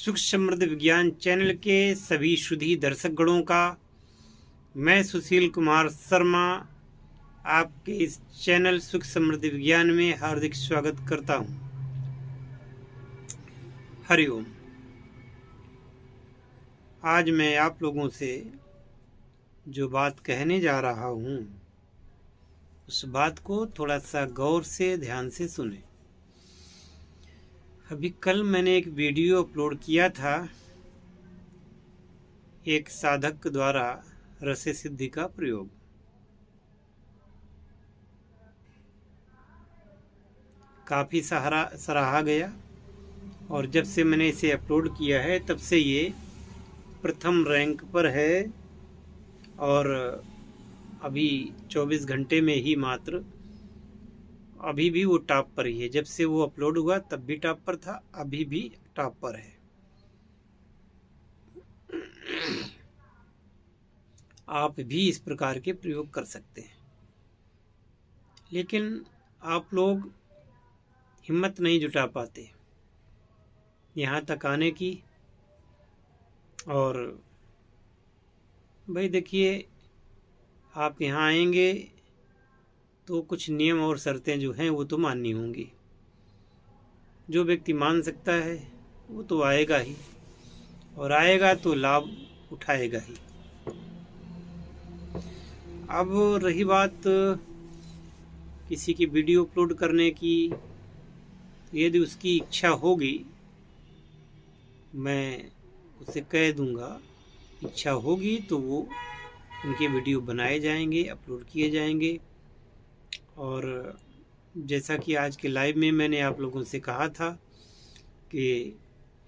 सुख समृद्ध विज्ञान चैनल के सभी शुद्धि दर्शकगणों का मैं सुशील कुमार शर्मा आपके इस चैनल सुख समृद्ध विज्ञान में हार्दिक स्वागत करता हूं। हरिओम। आज मैं आप लोगों से जो बात कहने जा रहा हूं उस बात को थोड़ा सा गौर से ध्यान से सुने। अभी कल मैंने एक वीडियो अपलोड किया था एक साधक द्वारा रस सिद्धि का प्रयोग। काफ़ी सराहा गया और जब से मैंने इसे अपलोड किया है तब से ये प्रथम रैंक पर है और अभी 24 घंटे में ही मात्र अभी भी वो टॉप पर ही है। जब से वो अपलोड हुआ तब भी टॉप पर था, अभी भी टॉप पर है। आप भी इस प्रकार के प्रयोग कर सकते हैं, लेकिन आप लोग हिम्मत नहीं जुटा पाते यहाँ तक आने की। और भाई देखिए, आप यहाँ आएंगे तो कुछ नियम और शर्तें जो हैं वो तो माननी होंगी। जो व्यक्ति मान सकता है वो तो आएगा ही, और आएगा तो लाभ उठाएगा ही। अब रही बात किसी की वीडियो अपलोड करने की, यदि उसकी इच्छा होगी मैं उसे कह दूंगा, इच्छा होगी तो वो उनके वीडियो बनाए जाएंगे, अपलोड किए जाएंगे। और जैसा कि आज के लाइव में मैंने आप लोगों से कहा था कि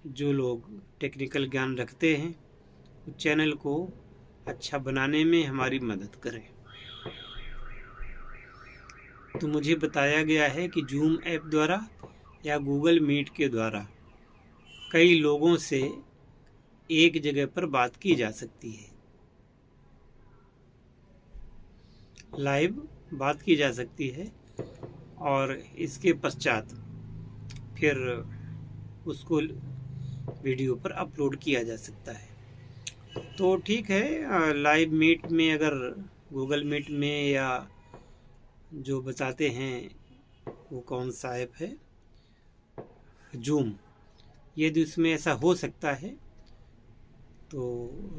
जो लोग टेक्निकल ज्ञान रखते हैं उस चैनल को अच्छा बनाने में हमारी मदद करें। तो मुझे बताया गया है कि जूम ऐप द्वारा या गूगल मीट के द्वारा कई लोगों से एक जगह पर बात की जा सकती है, लाइव बात की जा सकती है, और इसके पश्चात फिर उसको वीडियो पर अपलोड किया जा सकता है। तो ठीक है, लाइव मीट में अगर गूगल मीट में या जो बताते हैं वो कौन सा ऐप है, जूम, यदि उसमें ऐसा हो सकता है तो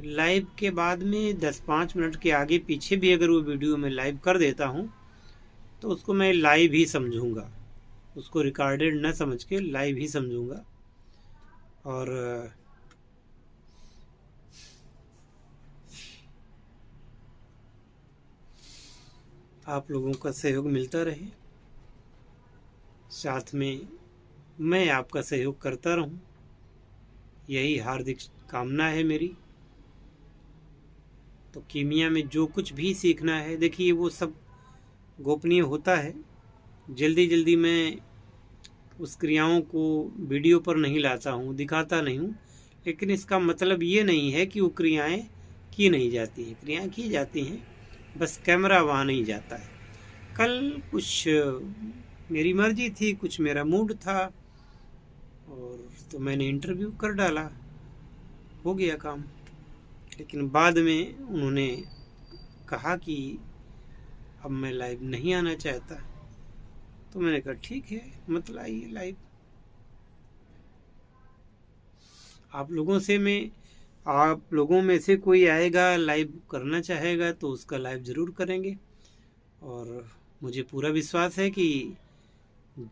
लाइव के बाद में 10-5 मिनट के आगे पीछे भी अगर वो वीडियो मैं लाइव कर देता हूँ तो उसको मैं लाइव ही समझूंगा, उसको रिकॉर्डेड न समझ के लाइव ही समझूंगा। और आप लोगों का सहयोग मिलता रहे, साथ में मैं आपका सहयोग करता रहूं, यही हार्दिक कामना है मेरी। तो कीमिया में जो कुछ भी सीखना है, देखिए वो सब गोपनीय होता है। जल्दी जल्दी मैं उस क्रियाओं को वीडियो पर नहीं लाता हूँ, दिखाता नहीं हूँ, लेकिन इसका मतलब ये नहीं है कि वो क्रियाएं की नहीं जाती हैं। क्रियाएं की जाती हैं, बस कैमरा वहाँ नहीं जाता है। कल कुछ मेरी मर्जी थी, कुछ मेरा मूड था, और तो मैंने इंटरव्यू कर डाला, हो गया काम। लेकिन बाद में उन्होंने कहा कि अब मैं लाइव नहीं आना चाहता, तो मैंने कहा ठीक है, मत लाइए लाइव। आप लोगों में से कोई आएगा लाइव करना चाहेगा तो उसका लाइव ज़रूर करेंगे, और मुझे पूरा विश्वास है कि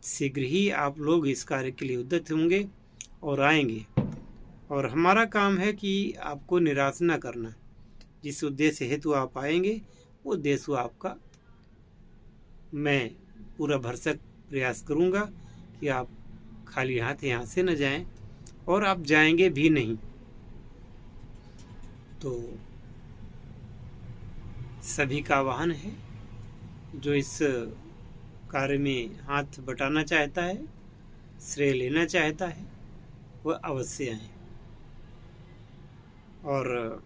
शीघ्र ही आप लोग इस कार्य के लिए उद्यत होंगे और आएंगे। और हमारा काम है कि आपको निराश न करना। जिस उद्देश्य हेतु आप आएंगे वो उद्देश्य आपका मैं पूरा भरसक प्रयास करूंगा कि आप खाली हाथ यहाँ से न जाएं, और आप जाएंगे भी नहीं। तो सभी का आह्वान है, जो इस कार्य में हाथ बटाना चाहता है, श्रेय लेना चाहता है, वह अवश्य आए। और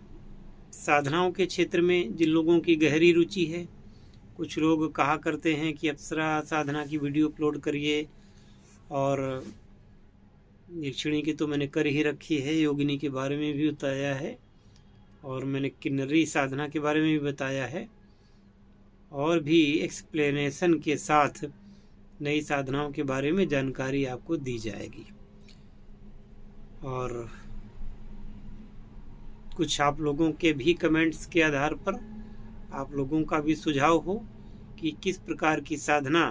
साधनाओं के क्षेत्र में जिन लोगों की गहरी रुचि है, कुछ लोग कहा करते हैं कि अप्सरा साधना की वीडियो अपलोड करिए, और यक्षिणी की तो मैंने कर ही रखी है, योगिनी के बारे में भी बताया है, और मैंने किन्नरी साधना के बारे में भी बताया है, और भी एक्सप्लेनेशन के साथ नई साधनाओं के बारे में जानकारी आपको दी जाएगी। और कुछ आप लोगों के भी कमेंट्स के आधार पर आप लोगों का भी सुझाव हो कि किस प्रकार की साधना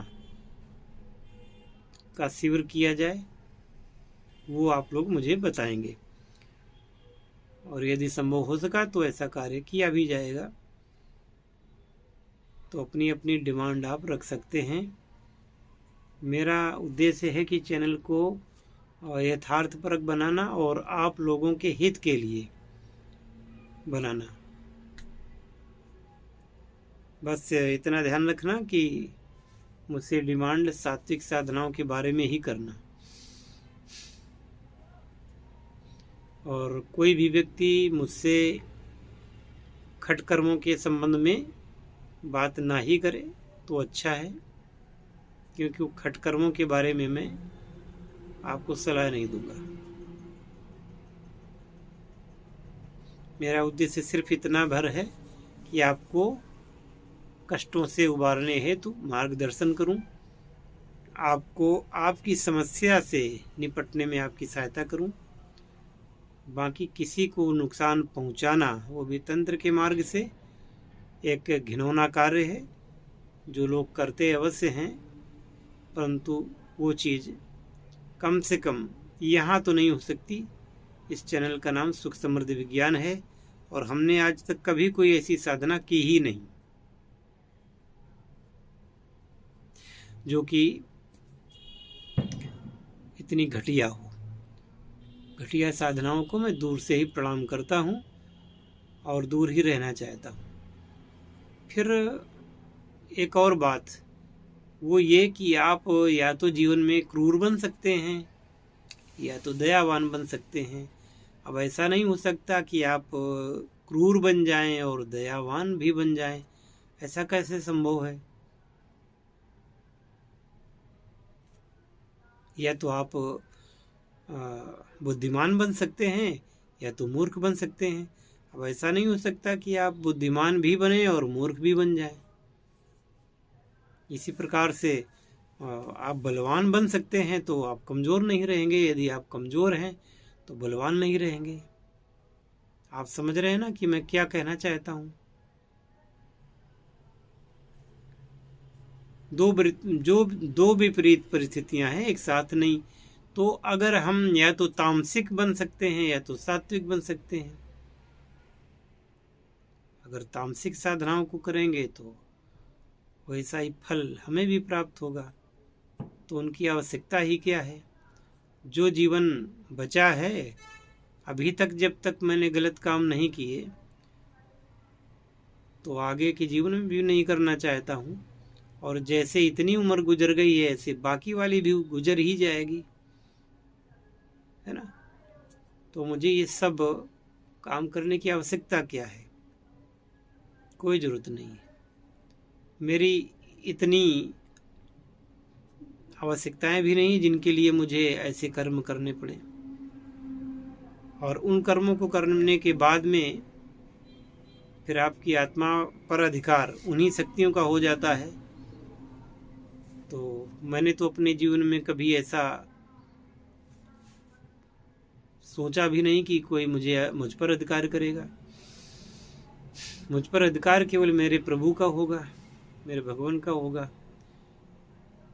का शिविर किया जाए, वो आप लोग मुझे बताएंगे, और यदि संभव हो सका तो ऐसा कार्य किया भी जाएगा। तो अपनी अपनी डिमांड आप रख सकते हैं। मेरा उद्देश्य है कि चैनल को यथार्थपरक बनाना और आप लोगों के हित के लिए बनाना। बस इतना ध्यान रखना कि मुझसे डिमांड सात्विक साधनाओं के बारे में ही करना, और कोई भी व्यक्ति मुझसे खट कर्मों के संबंध में बात ना ही करे तो अच्छा है, क्योंकि वो खट कर्मों के बारे में मैं आपको सलाह नहीं दूंगा। मेरा उद्देश्य सिर्फ इतना भर है कि आपको कष्टों से उबारने हेतु मार्गदर्शन करूं, आपको आपकी समस्या से निपटने में आपकी सहायता करूं। बाकी किसी को नुकसान पहुंचाना, वो भी तंत्र के मार्ग से, एक घिनौना कार्य है जो लोग करते अवश्य हैं, परंतु वो चीज़ कम से कम यहाँ तो नहीं हो सकती। इस चैनल का नाम सुख समृद्धि विज्ञान है, और हमने आज तक कभी कोई ऐसी साधना की ही नहीं जो कि इतनी घटिया हो। घटिया साधनाओं को मैं दूर से ही प्रणाम करता हूँ और दूर ही रहना चाहता हूँ। फिर एक और बात वो ये कि आप या तो जीवन में क्रूर बन सकते हैं या तो दयावान बन सकते हैं। अब ऐसा नहीं हो सकता कि आप क्रूर बन जाएं और दयावान भी बन जाएं, ऐसा कैसे संभव है? या तो आप बुद्धिमान बन सकते हैं या तो मूर्ख बन सकते हैं। अब ऐसा नहीं हो सकता कि आप बुद्धिमान भी बने और मूर्ख भी बन जाएं। इसी प्रकार से आप बलवान बन सकते हैं तो आप कमज़ोर नहीं रहेंगे, यदि आप कमज़ोर हैं तो बलवान नहीं रहेंगे। आप समझ रहे हैं ना कि मैं क्या कहना चाहता हूँ? दो विपरीत परिस्थितियां हैं, एक साथ नहीं। तो अगर हम या तो तामसिक बन सकते हैं या तो सात्विक बन सकते हैं। अगर तामसिक साधनाओं को करेंगे तो वैसा ही फल हमें भी प्राप्त होगा, तो उनकी आवश्यकता ही क्या है? जो जीवन बचा है अभी तक, जब तक मैंने गलत काम नहीं किए तो आगे के जीवन में भी नहीं करना चाहता हूँ, और जैसे इतनी उम्र गुजर गई है ऐसे बाकी वाली भी गुजर ही जाएगी, है ना? तो मुझे ये सब काम करने की आवश्यकता क्या है? कोई ज़रूरत नहीं है। मेरी इतनी आवश्यकताएं भी नहीं जिनके लिए मुझे ऐसे कर्म करने पड़े, और उन कर्मों को करने के बाद में फिर आपकी आत्मा पर अधिकार उन्हीं शक्तियों का हो जाता है। तो मैंने तो अपने जीवन में कभी ऐसा सोचा भी नहीं कि कोई मुझ पर अधिकार करेगा। मुझ पर अधिकार केवल मेरे प्रभु का होगा, मेरे भगवान का होगा,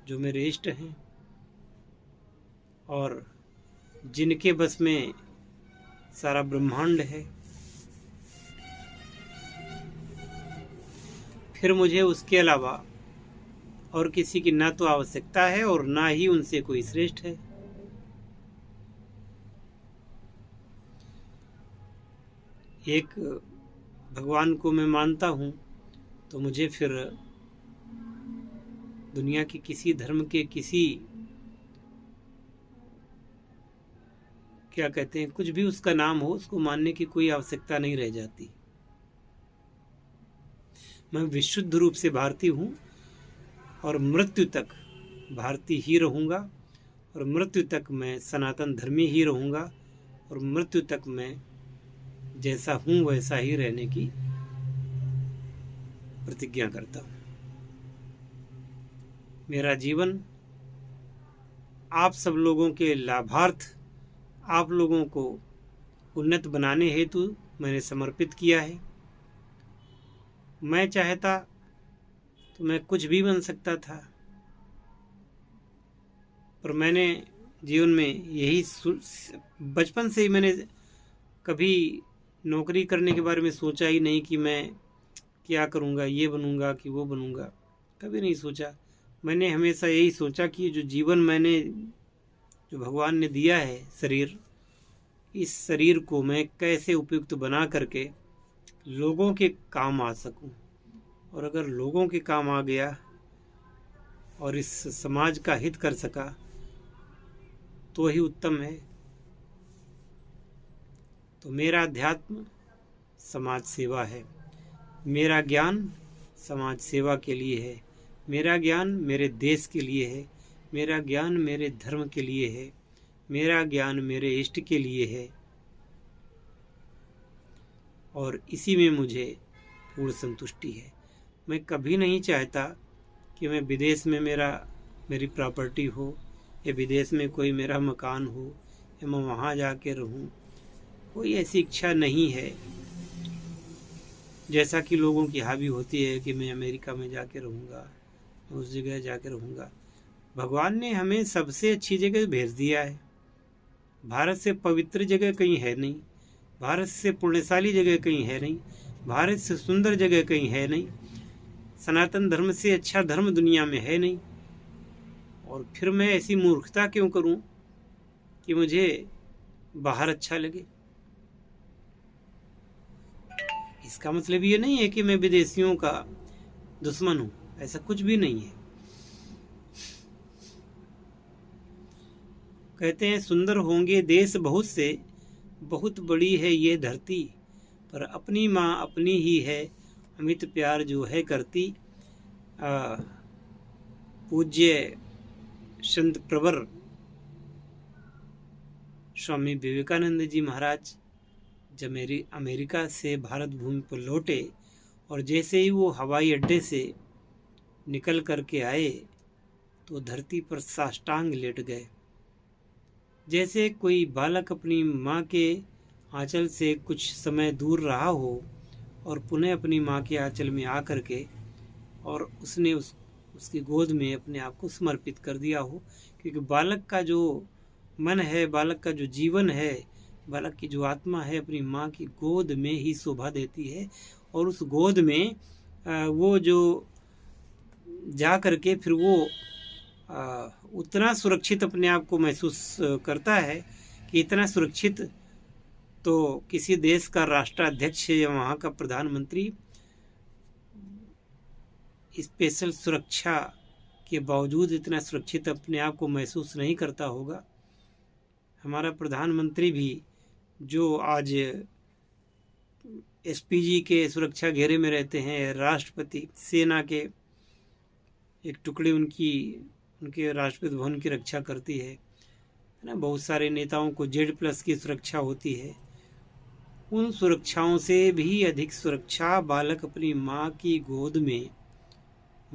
जो मेरे इष्ट हैं और जिनके बस में सारा ब्रह्मांड है। फिर मुझे उसके अलावा और किसी की ना तो आवश्यकता है और ना ही उनसे कोई श्रेष्ठ है। एक भगवान को मैं मानता हूँ तो मुझे फिर दुनिया के किसी धर्म के किसी, क्या कहते हैं, कुछ भी उसका नाम हो, उसको मानने की कोई आवश्यकता नहीं रह जाती। मैं विशुद्ध रूप से भारतीय हूँ और मृत्यु तक भारतीय ही रहूँगा, और मृत्यु तक मैं सनातन धर्मी ही रहूँगा और मृत्यु तक मैं जैसा हूँ वैसा ही रहने की प्रतिज्ञा करता हूँ। मेरा जीवन आप सब लोगों के लाभार्थ, आप लोगों को उन्नत बनाने हेतु मैंने समर्पित किया है। मैं चाहता तो मैं कुछ भी बन सकता था, पर मैंने जीवन में यही बचपन से ही मैंने कभी नौकरी करने के बारे में सोचा ही नहीं कि मैं क्या करूँगा, ये बनूँगा कि वो बनूँगा, कभी नहीं सोचा। मैंने हमेशा यही सोचा कि जो जीवन मैंने, जो भगवान ने दिया है शरीर, इस शरीर को मैं कैसे उपयुक्त बना करके लोगों के काम आ सकूं। और अगर लोगों के काम आ गया और इस समाज का हित कर सका तो ही उत्तम है। तो मेरा अध्यात्म समाज सेवा है, मेरा ज्ञान समाज सेवा के लिए है, मेरा ज्ञान मेरे देश के लिए है, मेरा ज्ञान मेरे धर्म के लिए है, मेरा ज्ञान मेरे इष्ट के लिए है। और इसी में मुझे पूर्ण संतुष्टि है। मैं कभी नहीं चाहता कि मैं विदेश में मेरी प्रॉपर्टी हो या विदेश में कोई मेरा मकान हो या मैं वहाँ जाके रहूँ। कोई ऐसी इच्छा नहीं है जैसा कि लोगों की हावी होती है कि मैं अमेरिका में जाके रहूँगा, उस जगह जाके रहूँगा। भगवान ने हमें सबसे अच्छी जगह भेज दिया है। भारत से पवित्र जगह कहीं है नहीं, भारत से पुण्यशाली जगह कहीं है नहीं, भारत से सुंदर जगह कहीं है नहीं, सनातन धर्म से अच्छा धर्म दुनिया में है नहीं। और फिर मैं ऐसी मूर्खता क्यों करूं कि मुझे बाहर अच्छा लगे। इसका मतलब ये नहीं है कि मैं विदेशियों का दुश्मन हूं, ऐसा कुछ भी नहीं है। कहते हैं सुंदर होंगे देश बहुत से, बहुत बड़ी है ये धरती, पर अपनी माँ अपनी ही है, अमित प्यार जो है करती। पूज्य संत प्रवर स्वामी विवेकानंद जी महाराज जब अमेरिका से भारत भूमि पर लौटे और जैसे ही वो हवाई अड्डे से निकल करके आए तो धरती पर साष्टांग लेट गए। जैसे कोई बालक अपनी माँ के आंचल से कुछ समय दूर रहा हो और पुनः अपनी माँ के आंचल में आ करके और उसने उसकी गोद में अपने आप को समर्पित कर दिया हो। क्योंकि बालक का जो मन है, बालक का जो जीवन है, बालक की जो आत्मा है अपनी माँ की गोद में ही शोभा देती है। और उस गोद में वो जो जा करके फिर वो उतना सुरक्षित अपने आप को महसूस करता है कि इतना सुरक्षित तो किसी देश का राष्ट्राध्यक्ष या वहाँ का प्रधानमंत्री स्पेशल सुरक्षा के बावजूद इतना सुरक्षित अपने आप को महसूस नहीं करता होगा। हमारा प्रधानमंत्री भी जो आज एसपीजी के सुरक्षा घेरे में रहते हैं, राष्ट्रपति सेना के एक टुकड़ी उनके राष्ट्रपति भवन की रक्षा करती है ना। बहुत सारे नेताओं को Z+ की सुरक्षा होती है। उन सुरक्षाओं से भी अधिक सुरक्षा बालक अपनी माँ की गोद में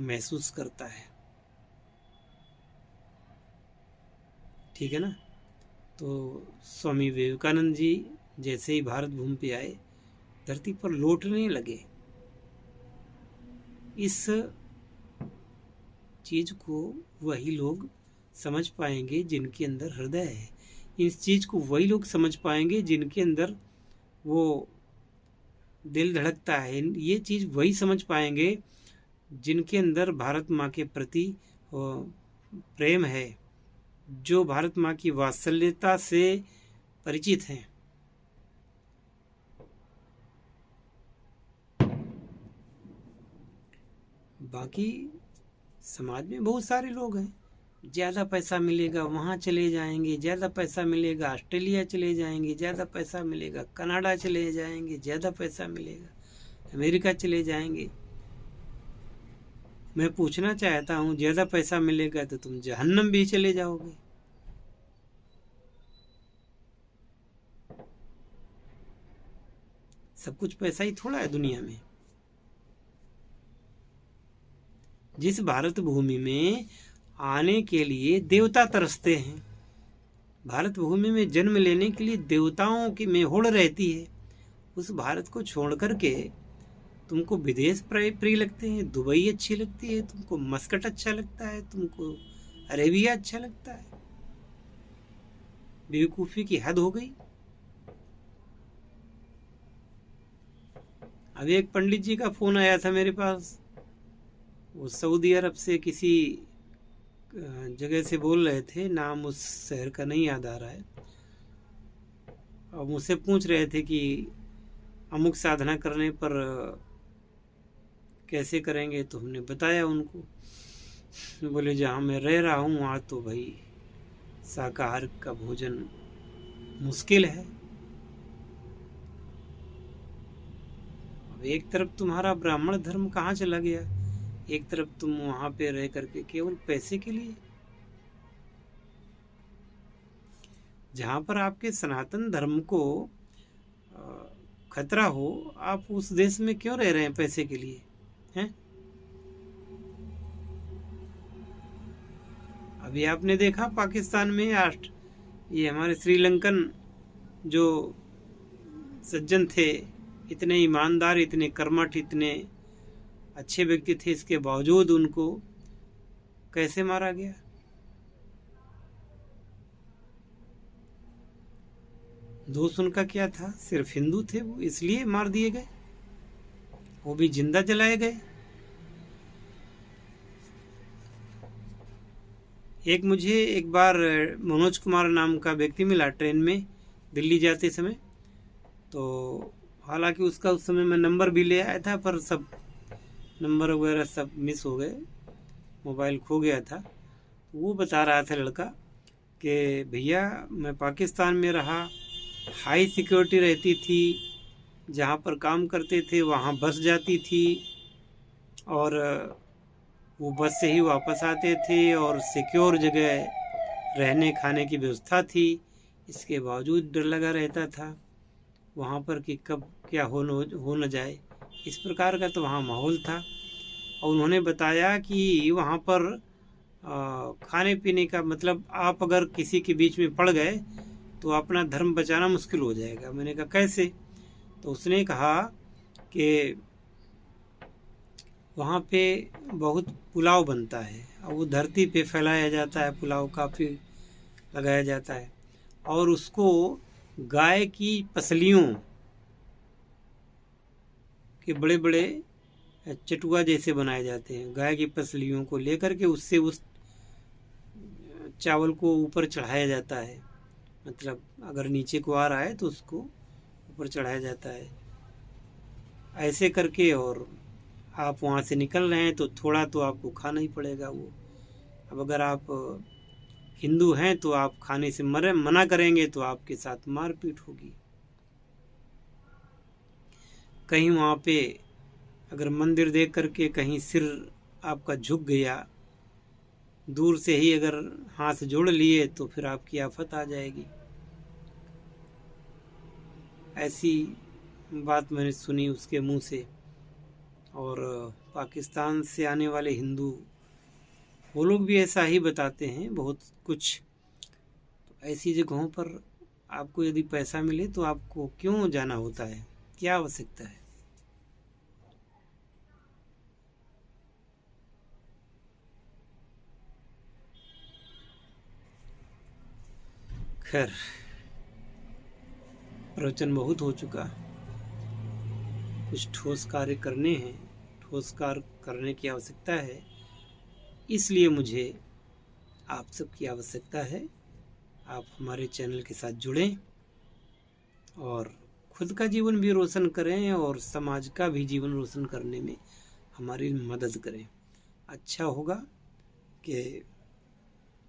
महसूस करता है। ठीक है ना। तो स्वामी विवेकानंद जी जैसे ही भारत भूमि पे आए, धरती पर लौटने लगे। इस चीज को वही लोग समझ पाएंगे जिनके अंदर हृदय है। इस चीज को वही लोग समझ पाएंगे जिनके अंदर वो दिल धड़कता है। ये चीज वही समझ पाएंगे जिनके अंदर भारत माँ के प्रति प्रेम है, जो भारत माँ की वात्सल्यता से परिचित हैं। बाकी समाज में बहुत सारे लोग हैं, ज़्यादा पैसा मिलेगा वहाँ चले जाएंगे, ज़्यादा पैसा मिलेगा ऑस्ट्रेलिया चले जाएंगे, ज़्यादा पैसा मिलेगा कनाडा चले जाएंगे, ज़्यादा पैसा मिलेगा अमेरिका चले जाएंगे। मैं पूछना चाहता हूँ, ज़्यादा पैसा मिलेगा तो तुम जहन्नम भी चले जाओगे। सब कुछ पैसा ही थोड़ा है दुनिया में। जिस भारत भूमि में आने के लिए देवता तरसते हैं, भारत भूमि में जन्म लेने के लिए देवताओं की में होड़ रहती है, उस भारत को छोड़ करके तुमको विदेश प्रिय लगते हैं, दुबई अच्छी लगती है, तुमको मस्कट अच्छा लगता है, तुमको अरेबिया अच्छा लगता है। बेवकूफ़ी की हद हो गई। अभी एक पंडित जी का फ़ोन आया था मेरे पास, वो सऊदी अरब से किसी जगह से बोल रहे थे, नाम उस शहर का नहीं याद आ रहा है, और मुझसे पूछ रहे थे कि अमुक साधना करने पर कैसे करेंगे। तो हमने बताया उनको, बोले जहाँ मैं रह रहा हूँ वहाँ तो भाई शाकाहार का भोजन मुश्किल है। अब एक तरफ तुम्हारा ब्राह्मण धर्म कहाँ चला गया, एक तरफ तुम वहाँ पे रह करके केवल पैसे के लिए। जहाँ पर आपके सनातन धर्म को खतरा हो, आप उस देश में क्यों रह रहे हैं पैसे के लिए हैं? अभी आपने देखा पाकिस्तान में ये हमारे श्रीलंकन जो सज्जन थे, इतने ईमानदार, इतने कर्मठ, इतने अच्छे व्यक्ति थे, इसके बावजूद उनको कैसे मारा गया। दोष उनका क्या था? सिर्फ हिंदू थे वो, इसलिए मार दिए गए, वो भी जिंदा जलाए गए। मुझे एक बार मनोज कुमार नाम का व्यक्ति मिला ट्रेन में दिल्ली जाते समय। तो हालांकि उसका उस समय मैं नंबर भी ले आया था, पर सब नंबर वगैरह सब मिस हो गए, मोबाइल खो गया था। वो बता रहा था लड़का कि भैया मैं पाकिस्तान में रहा, हाई सिक्योरिटी रहती थी, जहाँ पर काम करते थे वहाँ बस जाती थी, और वो बस से ही वापस आते थे, और सिक्योर जगह रहने खाने की व्यवस्था थी। इसके बावजूद डर लगा रहता था वहाँ पर कि कब क्या हो न जाए, इस प्रकार का तो वहाँ माहौल था। और उन्होंने बताया कि वहाँ पर खाने पीने का मतलब, आप अगर किसी के बीच में पड़ गए तो अपना धर्म बचाना मुश्किल हो जाएगा। मैंने कहा कैसे? तो उसने कहा कि वहाँ पे बहुत पुलाव बनता है, और वो धरती पे फैलाया जाता है, पुलाव काफ़ी लगाया जाता है, और उसको गाय की पसलियों के बड़े बड़े चटुआ जैसे बनाए जाते हैं। गाय की पसलियों को लेकर के उससे उस चावल को ऊपर चढ़ाया जाता है, मतलब अगर नीचे को आ रहा है तो उसको ऊपर चढ़ाया जाता है ऐसे करके। और आप वहाँ से निकल रहे हैं तो थोड़ा तो आपको खाना ही पड़ेगा वो। अब अगर आप हिंदू हैं तो आप खाने से मना करेंगे तो आपके साथ मारपीट होगी। कहीं वहाँ पे अगर मंदिर देख करके कहीं सिर आपका झुक गया, दूर से ही अगर हाथ जोड़ लिए, तो फिर आपकी आफत आ जाएगी। ऐसी बात मैंने सुनी उसके मुंह से। और पाकिस्तान से आने वाले हिंदू, वो लोग भी ऐसा ही बताते हैं बहुत कुछ। तो ऐसी जगहों पर आपको यदि पैसा मिले तो आपको क्यों जाना होता है, क्या आवश्यकता है? खैर, प्रवचन बहुत हो चुका, कुछ ठोस कार्य करने हैं, ठोस कार्य करने की आवश्यकता है। इसलिए मुझे आप सबकी आवश्यकता है, आप हमारे चैनल के साथ जुड़ें और खुद का जीवन भी रोशन करें और समाज का भी जीवन रोशन करने में हमारी मदद करें। अच्छा होगा कि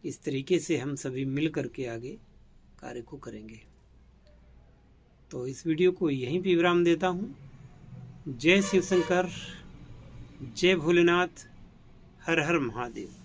इस तरीके से हम सभी मिल करके आगे कार्य को करेंगे। तो इस वीडियो को यहीं पे विराम देता हूँ। जय शिव शंकर, जय भोलेनाथ, हर हर महादेव।